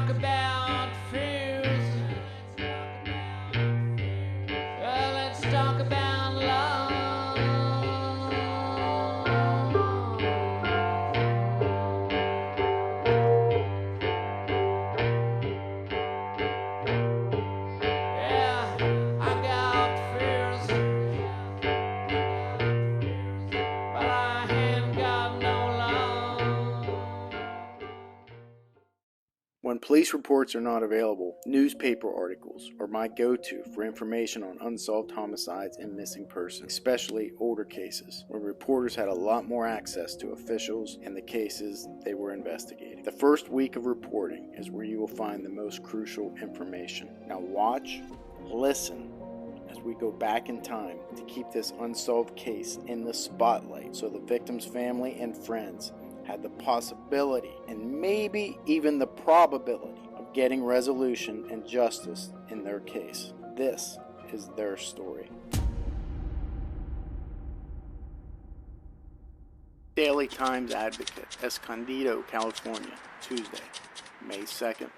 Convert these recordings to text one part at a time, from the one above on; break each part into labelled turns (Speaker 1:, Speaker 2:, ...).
Speaker 1: talk about fears. Let's talk about love. Yeah, I got fears, but I ain't got no love.
Speaker 2: When police reports are not available, newspaper articles are my go-to for information on unsolved homicides and missing persons, especially older cases, where reporters had a lot more access to officials and the cases they were investigating. The first week of reporting is where you will find the most crucial information. Now watch, listen, as we go back in time to keep this unsolved case in the spotlight so the victim's family and friends had the possibility and maybe even the probability of getting resolution and justice in their case. This is their story. Daily Times Advocate, Escondido, California, Tuesday, May 2nd,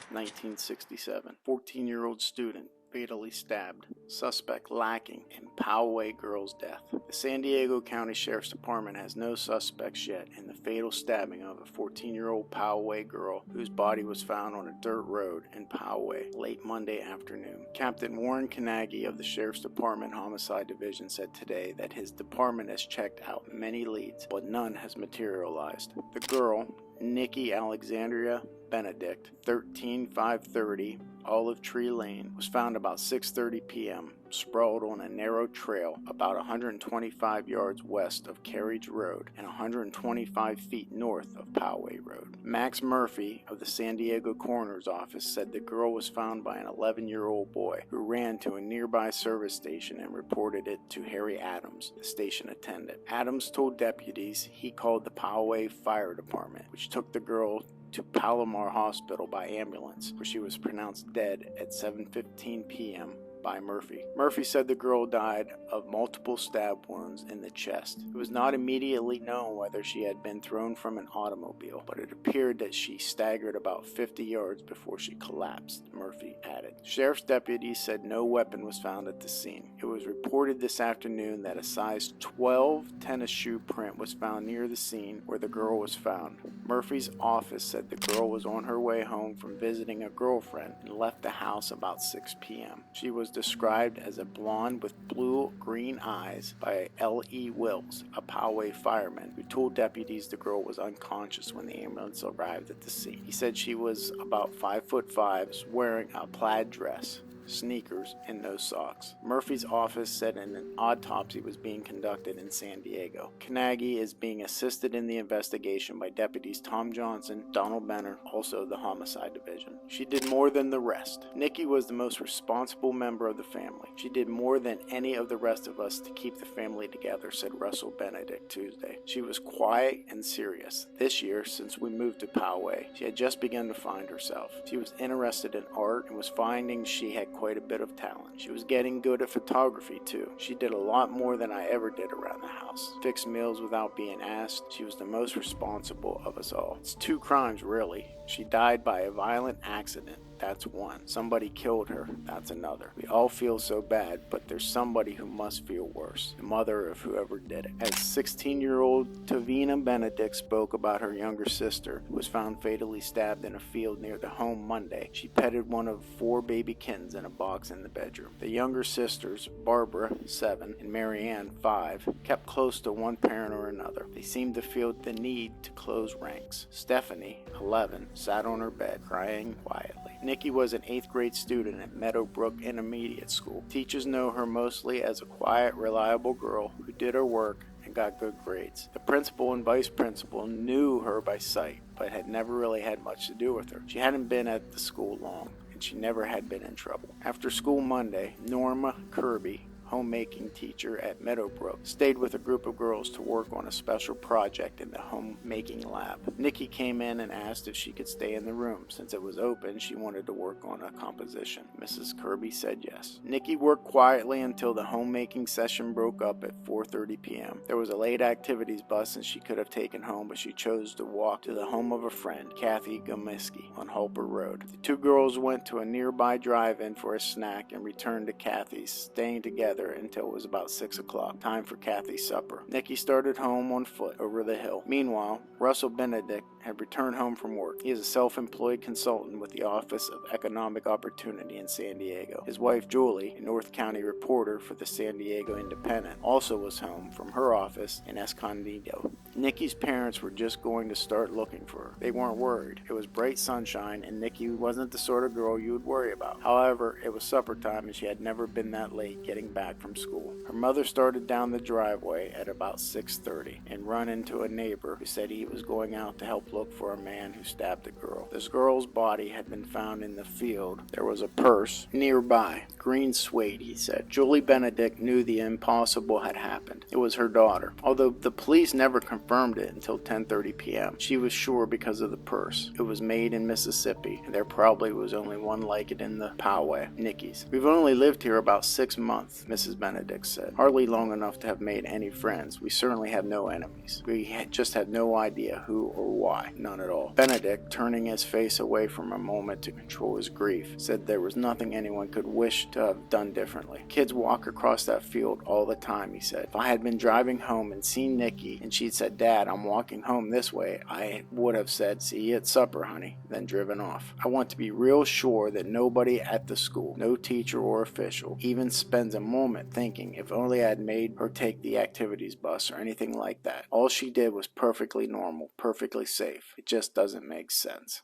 Speaker 2: 1967. 14-year-old student fatally stabbed. Suspect lacking in Poway girl's death. The San Diego County Sheriff's Department has no suspects yet in the fatal stabbing of a 14-year-old Poway girl whose body was found on a dirt road in Poway late Monday afternoon. Captain Warren Kanagi of the Sheriff's Department Homicide Division said today that his department has checked out many leads, but none has materialized. The girl, Nikki Alexandria Benedict, 13530 Olive Tree Lane, was found about 6:30 p.m. sprawled on a narrow trail about 125 yards west of Queried Road and 125 feet north of Poway Road. Max Murphy of the San Diego Coroner's Office said the girl was found by an 11-year-old boy who ran to a nearby service station and reported it to Harry Adams, the station attendant. Adams told deputies he called the Poway Fire Department, which took the girl to Palomar Hospital by ambulance, where she was pronounced dead at 7:15 p.m. by Murphy. Murphy said the girl died of multiple stab wounds in the chest. It was not immediately known whether she had been thrown from an automobile, but it appeared that she staggered about 50 yards before she collapsed, Murphy added. Sheriff's deputies said no weapon was found at the scene. It was reported this afternoon that a size 12 tennis shoe print was found near the scene where the girl was found. Murphy's office said the girl was on her way home from visiting a girlfriend and left the house about 6 p.m. She was described as a blonde with blue-green eyes by L.E. Wills, a Poway fireman, who told deputies the girl was unconscious when the ambulance arrived at the scene. He said she was about 5'5", wearing a plaid dress, sneakers, and no socks. Murphy's office said an autopsy was being conducted in San Diego. Kanagi is being assisted in the investigation by deputies Tom Johnson, Donald Benner, also the Homicide Division. She did more than the rest. Nikki was the most responsible member of the family. She did more than any of the rest of us to keep the family together, said Russell Benedict Tuesday. She was quiet and serious. This year, since we moved to Poway, she had just begun to find herself. She was interested in art and was finding she had quite a bit of talent. She was getting good at photography too. She did a lot more than I ever did around the house. Fixed meals without being asked. She was the most responsible of us all. It's 2 crimes really. She died by a violent accident. That's one. Somebody killed her. That's another. We all feel so bad, but there's somebody who must feel worse. The mother of whoever did it. As 16-year-old Tavina Benedict spoke about her younger sister, who was found fatally stabbed in a field near the home Monday. She petted one of 4 baby kittens in a box in the bedroom. The younger sisters, Barbara, 7, and Marianne, 5, kept close to one parent or another. They seemed to feel the need to close ranks. Stephanie, 11, sat on her bed, crying quietly. Nikki was an 8th grade student at Meadowbrook Intermediate School. Teachers know her mostly as a quiet, reliable girl who did her work and got good grades. The principal and vice principal knew her by sight, but had never really had much to do with her. She hadn't been at the school long, and she never had been in trouble. After school Monday, Norma Kirby, homemaking teacher at Meadowbrook, stayed with a group of girls to work on a special project in the homemaking lab. Nikki came in and asked if she could stay in the room. Since it was open, she wanted to work on a composition. Mrs. Kirby said yes. Nikki worked quietly until the homemaking session broke up at 4:30 p.m. There was a late activities bus and she could have taken home, but she chose to walk to the home of a friend, Kathy Gomiski, on Halper Road. The two girls went to a nearby drive-in for a snack and returned to Kathy's, staying together until it was about 6 o'clock, time for Kathy's supper. Nikki started home on foot over the hill. Meanwhile, Russell Benedict had returned home from work. He is a self-employed consultant with the Office of Economic Opportunity in San Diego. His wife, Julie, a North County reporter for the San Diego Independent, also was home from her office in Escondido. Nikki's parents were just going to start looking for her. They weren't worried. It was bright sunshine, and Nikki wasn't the sort of girl you would worry about. However, it was supper time, and she had never been that late getting back from school. Her mother started down the driveway at about 6:30 and run into a neighbor who said he was going out to help look for a man who stabbed a girl. This girl's body had been found in the field. There was a purse nearby. Green suede, he said. Julie Benedict knew the impossible had happened. It was her daughter. Although the police never confirmed it until 10:30 p.m., she was sure because of the purse. It was made in Mississippi, and there probably was only one like it in the Poway, Nikki's. We've only lived here about 6 months, Mrs. Benedict said. Hardly long enough to have made any friends. We certainly have no enemies. We just had no idea who or why. None at all. Benedict, turning his face away for a moment to control his grief, said there was nothing anyone could wish to have done differently. Kids walk across that field all the time, he said. If I had been driving home and seen Nikki and she'd said, "Dad, I'm walking home this way," I would have said, "See you at supper, honey," then driven off. I want to be real sure that nobody at the school, no teacher or official, even spends a moment thinking if only I had made her take the activities bus or anything like that. All she did was perfectly normal, perfectly safe. It just doesn't make sense.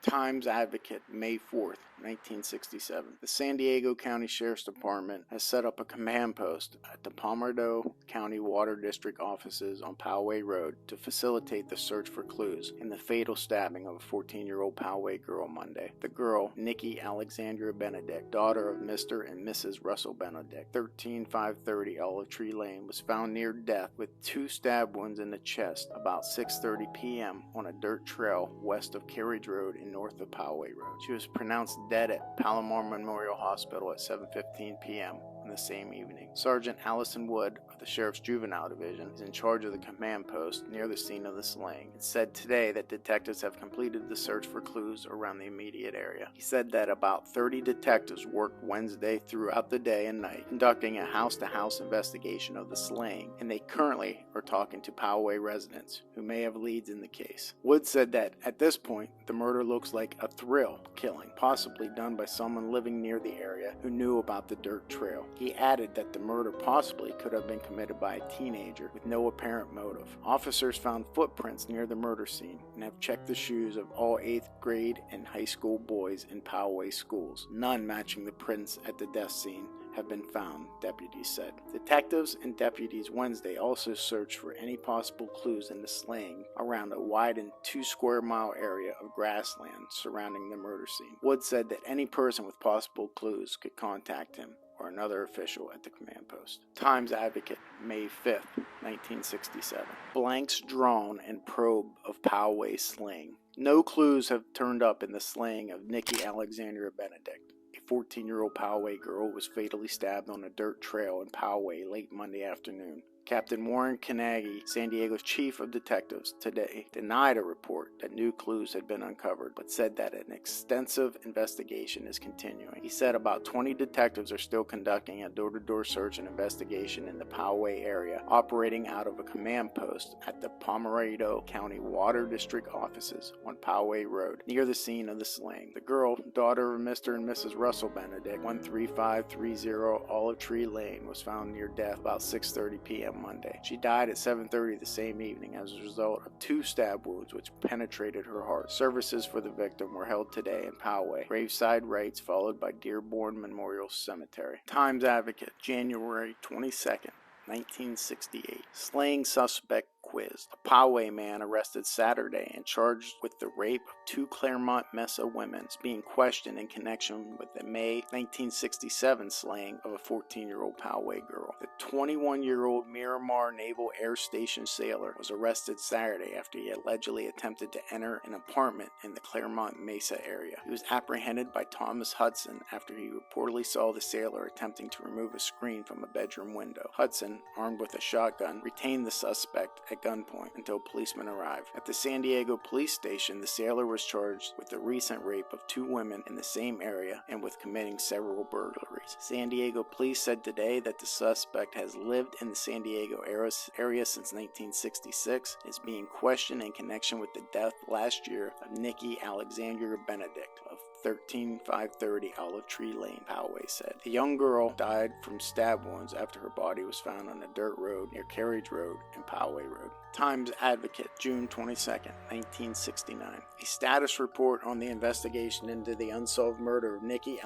Speaker 2: Times Advocate, May 4th, 1967. The San Diego County Sheriff's Department has set up a command post at the Palmetto County Water District offices on Poway Road to facilitate the search for clues in the fatal stabbing of a 14-year-old Poway girl Monday. The girl, Nikki Alexandria Benedict, daughter of Mr. and Mrs. Russell Benedict, 13530 Olive Tree Lane, was found near death with 2 stab wounds in the chest about 6:30 p.m. on a dirt trail west of Queried Road in north of Poway Road. She was pronounced dead at Palomar Memorial Hospital at 7:15 p.m. on the same evening. Sergeant Allison Wood of the Sheriff's Juvenile Division is in charge of the command post near the scene of the slaying. It said today that detectives have completed the search for clues around the immediate area. He said that about 30 detectives worked Wednesday throughout the day and night, conducting a house-to-house investigation of the slaying, and they currently are talking to Poway residents who may have leads in the case. Wood said that at this point, the murder looks like a thrill killing, possibly done by someone living near the area who knew about the dirt trail. He added that the murder possibly could have been committed by a teenager with no apparent motive. Officers found footprints near the murder scene and have checked the shoes of all 8th grade and high school boys in Poway schools. None matching the prints at the death scene have been found, deputies said. Detectives and deputies Wednesday also searched for any possible clues in the slaying around a widened 2-square-mile area of grassland surrounding the murder scene. Wood said that any person with possible clues could contact him or another official at the command post. Times Advocate, May 5th, 1967. Blanks drawn and probe of Poway slaying. No clues have turned up in the slaying of Nikki Alexandria Benedict. A 14-year-old Poway girl was fatally stabbed on a dirt trail in Poway late Monday afternoon. Captain Warren Kanagi, San Diego's chief of detectives, today denied a report that new clues had been uncovered, but said that an extensive investigation is continuing. He said about 20 detectives are still conducting a door-to-door search and investigation in the Poway area, operating out of a command post at the Palmetto County Water District offices on Poway Road, near the scene of the slaying. The girl, daughter of Mr. and Mrs. Russell Benedict, 13530 Olive Tree Lane, was found near death about 6:30 p.m. Monday. She died at 7:30 the same evening as a result of 2 stab wounds which penetrated her heart. Services for the victim were held today in Poway. Graveside rites followed by Dearborn Memorial Cemetery. Times Advocate, January 22nd, 1968. Slaying suspect quizzed. A Poway man arrested Saturday and charged with the rape of 2 Claremont Mesa women is being questioned in connection with the May 1967 slaying of a 14-year-old Poway girl. The 21-year-old Miramar Naval Air Station sailor was arrested Saturday after he allegedly attempted to enter an apartment in the Claremont Mesa area. He was apprehended by Thomas Hudson after he reportedly saw the sailor attempting to remove a screen from a bedroom window. Hudson, armed with a shotgun, retained the suspect at gunpoint until policemen arrived. At the San Diego police station, the sailor was charged with the recent rape of 2 women in the same area and with committing several burglaries. San Diego police said today that the suspect has lived in the San Diego area since 1966 and is being questioned in connection with the death last year of Nikki Benedict of 13530 Olive Tree Lane, Poway said. The young girl died from stab wounds after her body was found on a dirt road near Queried Road and Poway Road. Times Advocate, June 22, 1969. A status report on the investigation into the unsolved murder of Nikki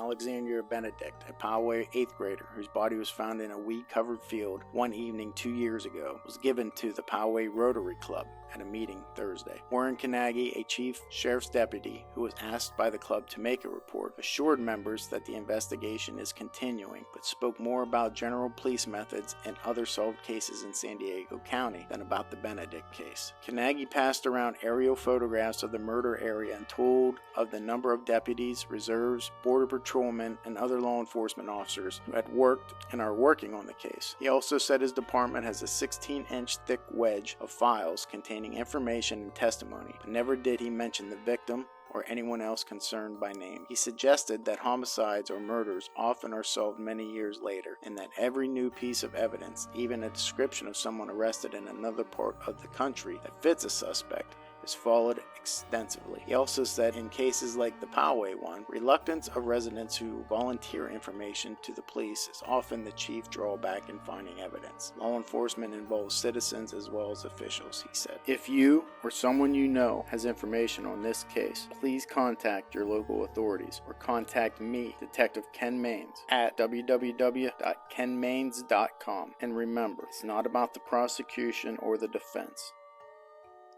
Speaker 2: Benedict, a Poway 8th grader whose body was found in a weed-covered field one evening 2 years ago, was given to the Poway Rotary Club at a meeting Thursday. Warren Kanagi, a chief sheriff's deputy who was asked by the club to make a report, assured members that the investigation is continuing, but spoke more about general police methods and other solved cases in San Diego County than about the Benedict case. Kanagi passed around aerial photographs of the murder area and told of the number of deputies, reserves, border patrolmen, and other law enforcement officers who had worked and are working on the case. He also said his department has a 16-inch thick wedge of files containing information and testimony, but never did he mention the victim or anyone else concerned by name. He suggested that homicides or murders often are solved many years later, and that every new piece of evidence, even a description of someone arrested in another part of the country that fits a suspect, is followed extensively. He also said in cases like the Poway one, reluctance of residents who volunteer information to the police is often the chief drawback in finding evidence. Law enforcement involves citizens as well as officials, he said. If you or someone you know has information on this case, please contact your local authorities or contact me, Detective Ken Mains, at www.kenmains.com. And remember, it's not about the prosecution or the defense.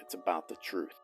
Speaker 2: It's about the truth.